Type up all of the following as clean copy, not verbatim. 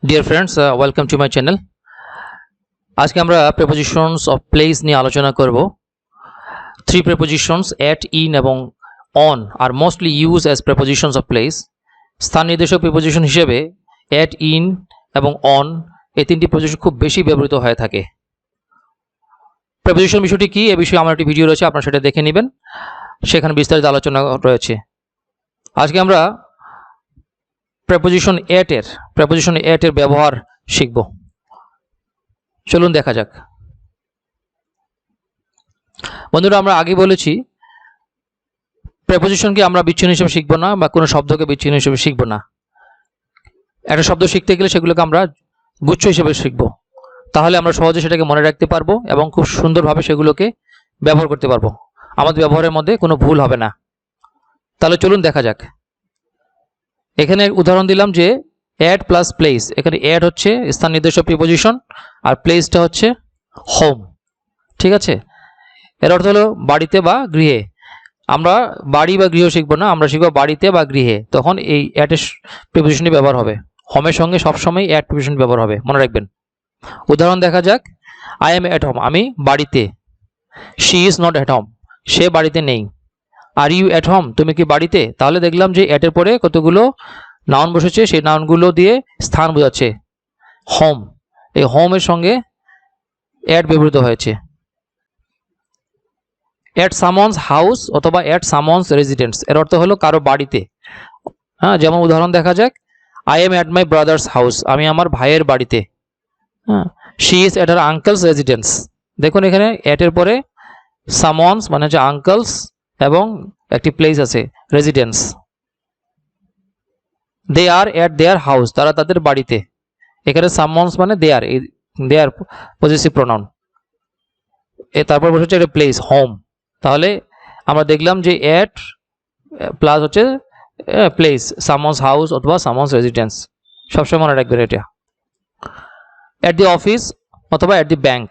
Dear friends, welcome to my channel. আজকে আমরা prepositions of place নিয়ে আলোচনা করব. Three prepositions at, in এবং on are mostly used as prepositions of place. স্থান নির্দেশক preposition হিসেবে at, in এবং on এই তিনটি preposition খুব বেশি ব্যবহৃত হয়ে থাকে. preposition বিষয়টি কি এই বিষয়ে আমার একটি ভিডিও রয়েছে, আপনারা সেটা দেখে নেবেন, সেখানে বিস্তারিত আলোচনা রয়েছে. আজকে আমরা preposition at এর ব্যবহার শিখব. চলুন দেখা যাক. বন্ধুরা, আমরা আগে বলেছি prepositionকে আমরা বিচ্ছিন্ন হিসেবে শিখব না বা কোনো শব্দকে বিচ্ছিন্ন হিসেবে শিখব না. একটা শব্দ শিখতে গেলে সেগুলোকে আমরা গুচ্ছ হিসেবে শিখব, তাহলে আমরা সহজে সেটাকে মনে রাখতে পারবো এবং খুব সুন্দরভাবে সেগুলোকে ব্যবহার করতে পারবো. আমাদের ব্যবহারের মধ্যে কোনো ভুল হবে না. তাহলে চলুন দেখা যাক. এখানে উদাহরণ দিলাম যে at প্লাস প্লেস. এখানে at হচ্ছে স্থান নির্দেশক প্রিপোজিশন আর প্লেসটা হচ্ছে হোম. ঠিক আছে, এর অর্থ হলো বাড়িতে বা গৃহে. আমরা বাড়ি বা গৃহ শিখব না, আমরা শিখব বাড়িতে বা গৃহে. তখন এই at এর প্রিপোজিশনটি ব্যবহার হবে. হোমের সঙ্গে সবসময় at প্রিপোজিশন ব্যবহার হবে, মনে রাখবেন. উদাহরণ দেখা যাক. আই এম এট হোম, আমি বাড়িতে. She is not at home, সে বাড়িতে নেই. আর ইউ এট হোম, তুমি কি বাড়িতে? তাহলে দেখলাম যে এটের পরে কতগুলো নাউন বসেছে, সেই নাউনগুলো দিয়ে স্থান বোঝাচ্ছে হোম. এই হোমের সঙ্গে এট ব্যবহৃত হয়েছে. এট সামন্স হাউস অথবা এট সামন্স রেজিডেন্স, এর অর্থ হলো কারো বাড়িতে. হ্যাঁ, যেমন উদাহরণ দেখা যাক. I am at my brothers house, আমি আমার ভাইয়ের বাড়িতে. হ্যাঁ, she is at her uncle's residence. দেখুন এখানে এটের পরে সামন্স মানে হচ্ছে আঙ্কেলস এবং একটি প্লেস আছে residence. They R at their house, তারা তাদের বাড়িতে. এখানে সামন্স মানে দেয়ার পজিটিভ প্রোনাউন. তারপর বসেছে এটা প্লেস হোম. তাহলে আমরা দেখলাম যে এট প্লাস হচ্ছে প্লেস, সামন্স হাউস অথবা সামন্স রেজিডেন্স. সবসময় মনে রাখবেন এটা. এট দি অফিস অথবা এট দি ব্যাংক.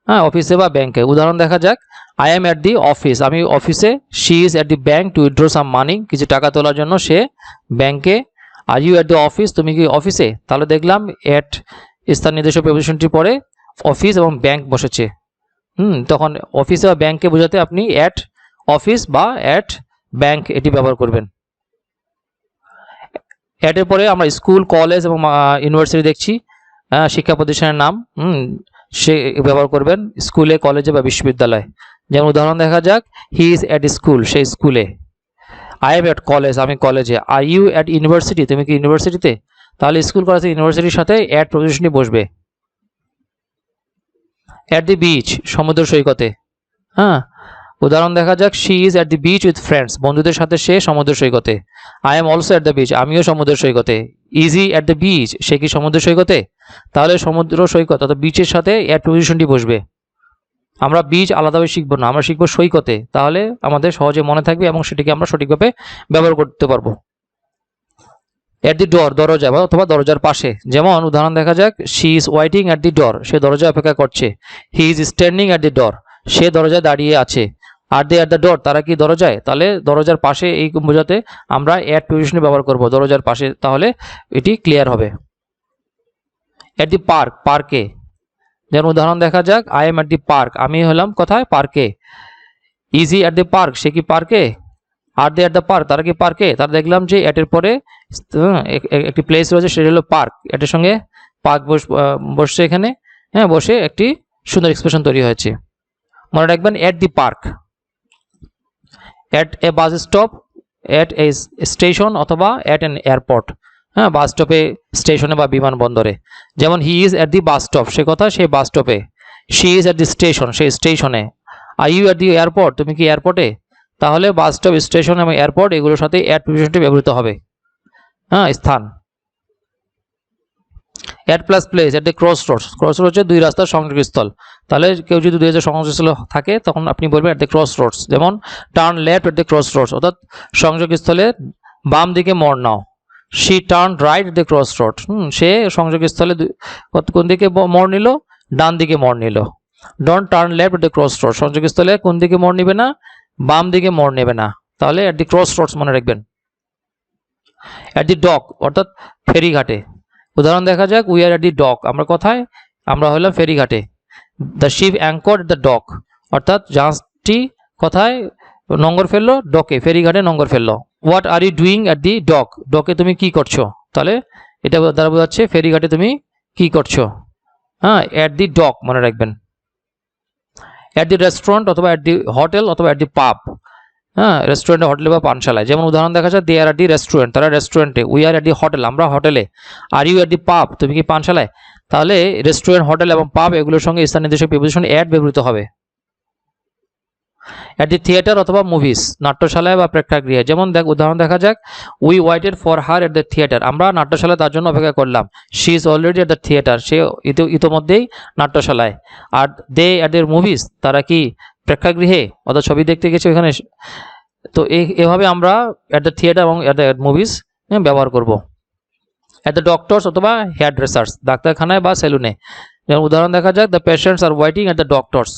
হ্যাঁ, অফিসে বা ব্যাংকে. উদাহরণ দেখা যাক. I am at the office, আমি অফিসে. She is at the bank to withdraw some money, কিছু টাকা তোলার জন্য সে ব্যাংকে. Are you at the office, তুমি কি অফিসে? তাহলে দেখলাম এট স্থান নির্দেশক প্রিপোজিশনটি পরে অফিস এবং ব্যাংক বসেছে. তখন অফিসে বা ব্যাংকে বোঝাতে আপনি এট অফিস বা এট ব্যাংক এটি ব্যবহার করবেন. এটের পরে আমরা স্কুল, কলেজ এবং ইউনিভার্সিটি দেখছি, শিক্ষা প্রতিষ্ঠানের নাম সে ব্যবহার করবেন স্কুলে, কলেজে বা বিশ্ববিদ্যালয়. যেমন উদাহরণ দেখা যাক. হি ইজ এট স্কুল, সেই স্কুলে. আই এম এট কলেজ, আমি কলেজে. আর ইউ এট ইউনিভার্সিটি, তুমি কি ইউনিভার্সিটিতে? তাহলে স্কুল, কলেজ, ইউনিভার্সিটির সাথে এট প্রিপোজিশনটি বসবে. এট দি বিচ, সমুদ্র সৈকতে. হ্যাঁ, উদাহরণ দেখা যাক. She is at the beach with friends, বন্ধুদের সাথে সে সমুদ্র সৈকতে. I am also at the beach, আমিও সমুদ্র সৈকতে. Is he at the beach, সে কি সমুদ্র সৈকতে? তাহলে সমুদ্র সৈকত অর্থাৎ বিচের সাথে এট প্রিপোজিশনটি বসবে. আমরা বিচ আলাদাভাবে শিখবো না, আমরা শিখবো সৈকতে. তাহলে আমাদের সহজে মনে থাকবে এবং সেটিকে আমরা সঠিকভাবে ব্যবহার করতে পারবো. এট দি ডোর, দরজা অথবা দরজার পাশে. যেমন উদাহরণ দেখা যাক. শি ইজ ওয়েটিং এট দি ডোর, সে দরজা অপেক্ষা করছে. হি ইজ স্ট্যান্ডিং এট দি ডোর, সে দরজায় দাঁড়িয়ে আছে. আর দে এট দ্য ডোর, তারা কি দরজায়? তাহলে দরজার পাশে এই বোঝাতে আমরা এট প্রিপোজিশন ব্যবহার করব, দরজার পাশে. তাহলে এটি ক্লিয়ার হবে. এট দি পার্ক, পার্কে. যেমন উদাহরণ দেখা যাক. I am at the park, আমি হলাম কোথায়? পার্কে. Is he at the park, সে কি পার্কে? আর দে এট দ্য পার্ক, তারা কি পার্কে? তারা দেখলাম যে এটের পরে একটি প্লেস রয়েছে, সেটা হলো পার্ক. এটার সঙ্গে পার্ক বসছে এখানে. হ্যাঁ, বসে একটি সুন্দর এক্সপ্রেশন তৈরি হয়েছে. মনে রাখবেন এট দি পার্ক. এট এ বাস স্টপ, এট এ স্টেশন অথবা এট এন এয়ারপোর্ট. হ্যাঁ, বাস স্টপে, স্টেশনে বা বিমানবন্দরে. যেমন he is at the bus stop, সে কথা সে বাস স্টপে. She is at the station, সে স্টেশনে. Are you at the airport, তুমি কি এয়ারপোর্টে? তাহলে বাস স্টপ, স্টেশন এবং এয়ারপোর্ট এগুলোর সাথে এট প্রিপোজিশনটি ব্যবহৃত হবে. হ্যাঁ, স্থান. এট plus place. At the Crossroads, crossroad হচ্ছে দুই রাস্তার সংযোগস্থল. তাহলে কেউ যদি দুই রাস্তার সংযোগস্থল থাকে তখন আপনি বলবেন এট দি ক্রসরোডস. যেমন turn left at the crossroads, অর্থাৎ সংযোগস্থলে বাম দিকে মোড় নাও. She turn right at the crossroad, সে সংযোগস্থলে কোন দিকে মোড় নিল? ডান দিকে মোড় নিল. Don't turn left at the crossroad, সংযোগস্থলে কোন দিকে মোড় নিবে না? বাম দিকে মোড় নেবে না. তাহলে এট দি ক্রসরোডস মনে রাখবেন. এট দি ডক অর্থাৎ ফেরিঘাটে. উদাহরণ দেখা যাক, we R at the doc, আমরা কোথায়, আমরা হলাম ফেরিঘাটে। The ship anchored the dock, অর্থাৎ জাহাজটি কোথায় নোঙর ফেললো, ডকে, ফেরিঘাটে নোঙর ফেললো। What are you doing at the dock, ডকে তুমি কি করছো, তাহলে এটা দ্বারা বোঝাচ্ছে ফেরিঘাটে তুমি কি করছো। হ্যাঁ, অ্যাট দি ডক মনে রাখবেন। অ্যাট দি রেস্টুরেন্ট অথবা অ্যাট দি হোটেল অথবা অ্যাট দি পাব, হ্যাঁ, রেস্টুরেন্টে, হোটেলে বা পানশালায়। যেমন উদাহরণ দেখা যায়, দে আর অ্যাট দি রেস্টুরেন্ট, তারা রেস্টুরেন্টে। We are at the hotel, আমরা হোটেলে। আর ইউ অ্যাট দি পাব, তুমি কি পানশালায়। তাহলে রেস্টুরেন্ট, হোটেল এবং পাব এগুলোর সঙ্গে স্থান নির্দেশক প্রিপোজিশন অ্যাট ব্যবহৃত হবে। অ্যাট দি থিয়েটার অথবা মুভিস, নাট্যশালায় বা প্রেক্ষাগৃহে। যেমন উদাহরণ দেখা যাক, we waited for her at the theatre, আমরা নাট্যশালায় তার জন্য অপেক্ষা করলাম। She is already at the theatre, সে ইতোমধ্যেই নাট্যশালায়। Are they at the movies, তারা কি প্রেক্ষাগৃহে অর্থাৎ ছবি দেখতে গেছে ওখানে। তো এভাবে আমরা অ্যাট দ্য থিয়েটার এবং অ্যাট দ্য মুভিস ব্যবহার করব। অ্যাট দ্য ডক্টরস অথবা হেয়ার ড্রেসার্স, ডাক্তারখানায় বা সেলুনে। যেমন উদাহরণ দেখা যাক, the patients are waiting at the doctor's,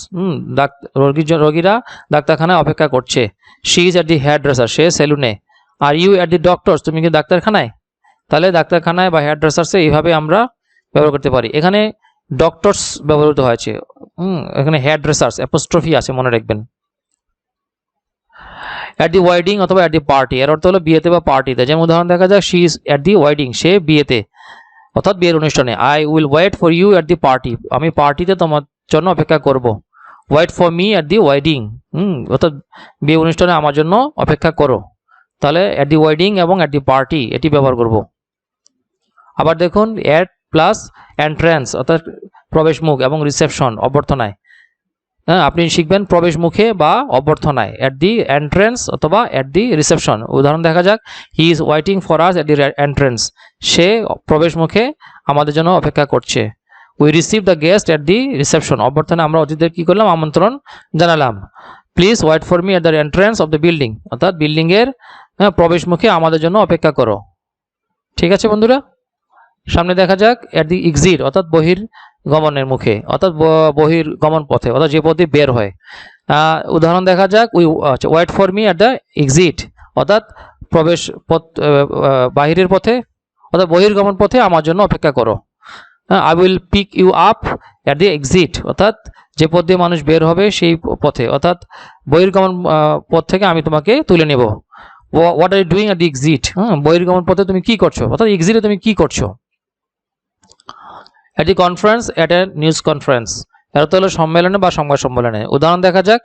রোগীরা ডাক্তারখানায় অপেক্ষা করছে। She is at the hairdresser, সে সেলুনে। Are you at the doctor's, তুমি কি ডাক্তারখানায়। তাহলে ডাক্তারখানায় বা হেয়ার ড্রেসার্সে এইভাবে আমরা ব্যবহার করতে পারি। এখানে ডক্টরস ব্যবহৃত হয়েছে, এখানে হেয়ার ড্রেসার্স অ্যাপোস্ট্রফি আছে, মনে রাখবেন। অ্যাট দি ওয়েডিং অথবা অ্যাট দি পার্টি, এর অর্থ হলো বিয়েতে বা পার্টিতে। যেমন উদাহরণ দেখা যাক, she is at the wedding, সে বিয়েতে অর্থাৎ বিয়ের অনুষ্ঠানে। I will wait for you at the party, আমি পার্টিতে তোমার জন্য অপেক্ষা করব। Wait for me at the wedding, অর্থাৎ বিয়ে অনুষ্ঠানে আমার জন্য অপেক্ষা করো। তাহলে অ্যাট দি ওয়েডিং এবং অ্যাট দি পার্টি এটি ব্যবহার করব। আবার দেখুন, অ্যাট প্লাস এন্ট্রান্স অর্থাৎ প্রবেশ মুখ এবং রিসেপশন অভ্যর্থনায়। হ্যাঁ, আপনি শিখবেন প্রবেশ মুখে বা অভ্যর্থনায়, অ্যাট দি এন্ট্রান্স অথবা অ্যাট দি রিসেপশন। উদাহরণ দেখা যাক, he is waiting for us at the entrance, সে প্রবেশ মুখে আমাদের জন্য অপেক্ষা করছে। We receive the guest at the reception, অভ্যর্থনায় আমরা অতিথিদের কি করলাম, আমন্ত্রণ জানালাম। Please wait for me at the entrance of the building, অর্থাৎ বিল্ডিংয়ের প্রবেশ মুখে আমাদের জন্য অপেক্ষা করো। ঠিক আছে বন্ধুরা, সামনে দেখা যাক, অ্যাট দি এক্সিট অর্থাৎ বহির গমনের মুখে, অর্থাৎ বহির গমন পথে, অর্থাৎ যে পথে বের হয়। উদাহরণ দেখা যাক, we wait for me at the exit, অর্থাৎ প্রবেশ পথ, বাহিরের পথে অর্থাৎ বহির্গমন পথে আমার জন্য অপেক্ষা করো। I will pick you up at the exit, অর্থাৎ যে পথ দিয়ে মানুষ বের হবে সেই পথে, অর্থাৎ বহির্গমন পথ থেকে আমি তোমাকে তুলে নেব। What are you doing at the exit, বহির্গমন পথে তুমি কি করছো, অর্থাৎ এক্সিটে তুমি কি করছো। At the conference, at a news conference, এর অর্থ হলো সম্মেলনে বা সংবাদ সম্মেলনে। উদাহরণ দেখা যাক,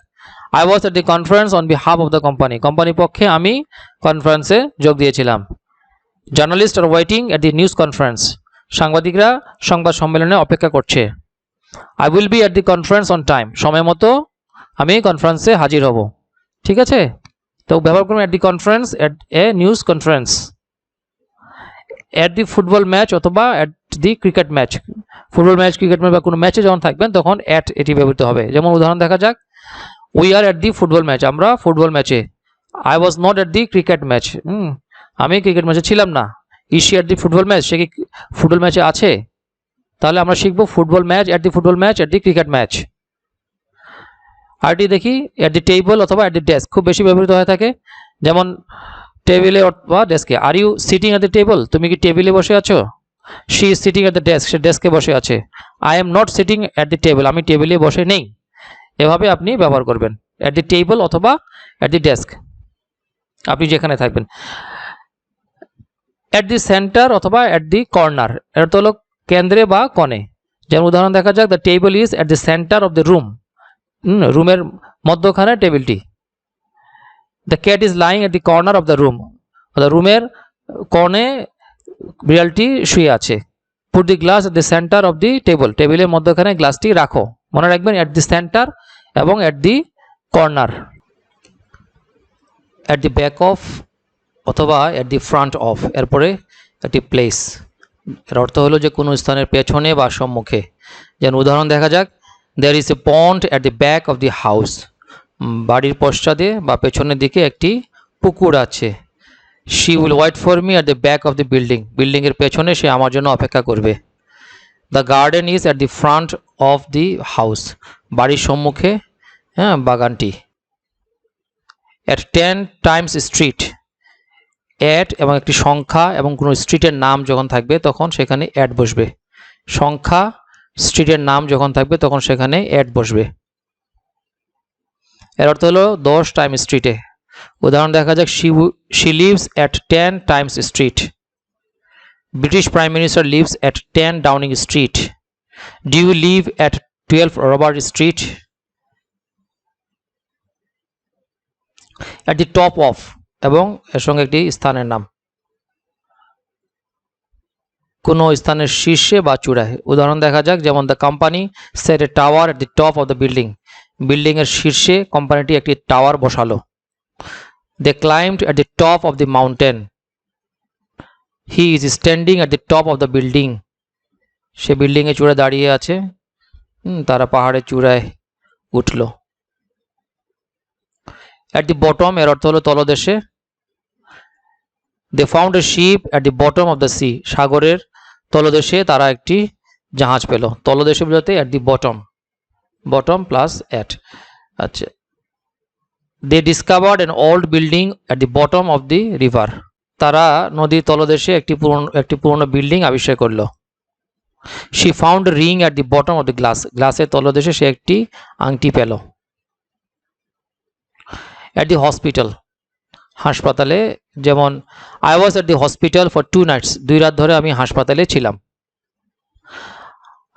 I was at the conference on behalf of the company, কোম্পানির পক্ষে আমি কনফারেন্সে যোগ দিয়েছিলাম। Journalist R waiting at the news conference, সাংবাদিকরা সংবাদ সম্মেলনে অপেক্ষা করছে। I will be at the conference on time, সময় মতো আমি কনফারেন্সে হাজির হব। ঠিক আছে, তো ব্যবহার করুন at the conference, at a news conference. At the football match অথবা at the cricket match, football match, cricket match বা কোনো ম্যাচে যখন থাকবেন তখন অ্যাট এটি ব্যবহৃত হবে। যেমন উদাহরণ দেখা যাক, we are at the football match, আমরা ফুটবল ম্যাচে। I was not at the cricket match, আমি ক্রিকেট ম্যাচে ছিলাম না। Is she at the football match, সে কি ফুটবল ম্যাচে আছে। তাহলে আমরা শিখবো football match, at the football match, at the cricket match. আরটি দেখি, অ্যাট দি টেবল অথবা অ্যাট দি ডেস্ক, খুব বেশি ব্যবহৃত হয়ে থাকে। যেমন টেবিলে অথবা ডেস্কে। Are you sitting at the table, তুমি কি টেবিলে বসে আছো। She is sitting at the desk, সে ডেস্কে বসে আছে। I am not sitting at the table, আমি টেবিলে বসে নেই। এভাবে আপনি ব্যবহার করবেন, অ্যাট দি টেবল অথবা অ্যাট দি ডেস্ক, আপনি যেখানে থাকবেন। অ্যাট দি সেন্টার অথবা অ্যাট দি কর্নার, এর তো হলো কেন্দ্রে বা কোণে। যেমন উদাহরণ দেখা যাক, the table is at the centre of the room, রুমের মধ্যখানে টেবিলটি। The cat is lying at the corner of the room, রুমের কোণে বিড়ালটি শুয়ে আছে। Put the glass at the centre of the table, টেবিলের মধ্যখানে গ্লাসটি রাখো। মনে রাখবেন অ্যাট দি সেন্টার এবং at the corner. At the back of অথবা অ্যাট দি ফ্রন্ট অফ, এরপরে একটি প্লেস, এর অর্থ হলো যে কোনো স্থানের পেছনে বা সম্মুখে। যেমন উদাহরণ দেখা যাক, there is a pond at the back of the house, বাড়ির পশ্চাতে বা পেছনের দিকে একটি পুকুর আছে। She will wait for me at the back of the building, বিল্ডিংয়ের পেছনে সে আমার জন্য অপেক্ষা করবে। The garden is at the front of the house, বাড়ির সম্মুখে বাগানটি। অ্যাট 10 টাইমস স্ট্রিট, অ্যাট এবং একটি সংখ্যা এবং কোনো স্ট্রিটের নাম যখন থাকবে তখন সেখানে অ্যাট বসবে। সংখ্যা স্ট্রিটের নাম যখন থাকবে তখন সেখানে অ্যাট বসবে। এর অর্থ হলো 10 টাইম স্ট্রিটে। উদাহরণ দেখা যাক, she lives at 10 Times street. British prime minister lives at 10 Downing street. Do you live at 12 Robert street? at the top of এবং এর সঙ্গে একটি স্থানের নাম, কোনো স্থানের শীর্ষে বা চূড়ায়। উদাহরণ দেখা যাক, যেমন the company set a tower at the top of the building. Building এর শীর্ষে কোম্পানিটি একটি টাওয়ার বসালো। They climbed at the top of the mountain. He is standing at the top of the building. সে বিল্ডিং এর চূড়ায় দাঁড়িয়ে আছে, তারা পাহাড়ের চূড়ায় উঠল। এট দি বটম এর অর্থ হলো তলদেশে। They found a ship at the bottom of the sea. সাগরের তলদেশে তারা একটি জাহাজ পেল। তলদেশে বোঝাতে at the bottom, bottom plus at. আচ্ছা, they discovered an old building at the bottom of the river. তারা নদীর তলদেশে একটি পুরনো বিল্ডিং আবিষ্কার করলো। She found ring at the bottom of the glass. গ্লাসের তলদেশে সে একটি আংটি পেল। এট দি হসপিটাল, হাসপাতালে, যেমন I was at the hospital for 2 nights. 2 রাত ধরে আমি হাসপাতালে ছিলাম।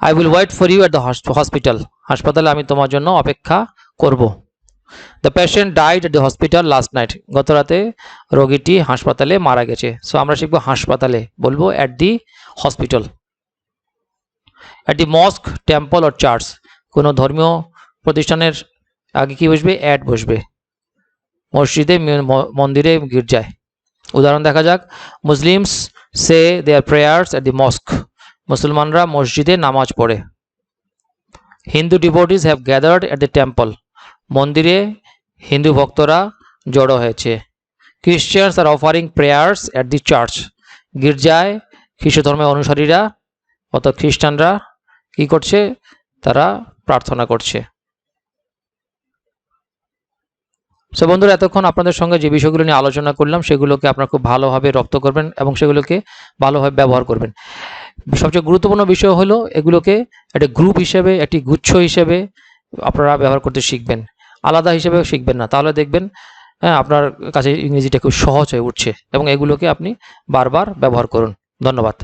I will wait for you at the hospital. হাসপাতালে আমি তোমার জন্য অপেক্ষা করব। The patient died at the hospital last night. গত রাতে রোগীটি হাসপাতালে মারা গেছে। সো আমরা শিখবো হাসপাতালে বলবো at the hospital. At the mosque, temple or church. কোনো ধর্মীয় প্রতিষ্ঠানের আগে কি বসবে? অ্যাট বসবে। মসজিদে, মন্দিরে, গির্জায়। উদাহরণ দেখা যাক, Muslims say there prayers at the মস্ক। মুসলমানরা মসজিদে নামাজ পড়ে। Hindu devotees have gathered at the temple. মন্দিরে হিন্দু ভক্তরা জড়ো হয়েছে। ক্রিশ্চিয়ানস আর অফারিং প্রেয়ার্স এট দি চার্চ। গির্জায় খ্রিস্ট ধর্মের অনুসারীরা অর্থাৎ খ্রিস্টানরা কি করছে? তারা প্রার্থনা করছে। সো বন্ধুরা, এতক্ষণ আপনাদের সঙ্গে যে বিষয়গুলো নিয়ে আলোচনা করলাম সেগুলোকে আপনারা খুব ভালোভাবে রপ্ত করবেন এবং সেগুলোকে ভালোভাবে ব্যবহার করবেন। সবচেয়ে গুরুত্বপূর্ণ বিষয় হলো এগুলোকে একটা গ্রুপ হিসেবে, একটি গুচ্ছ হিসেবে আপনারা ব্যবহার করতে শিখবেন। আলাদা হিসেবে শিখবেন না, তাহলে দেখবেন আপনার কাছে ইংরেজিটা খুব সহজ হয়ে উঠছে এবং এগুলোকে আপনি বারবার ব্যবহার করুন। ধন্যবাদ।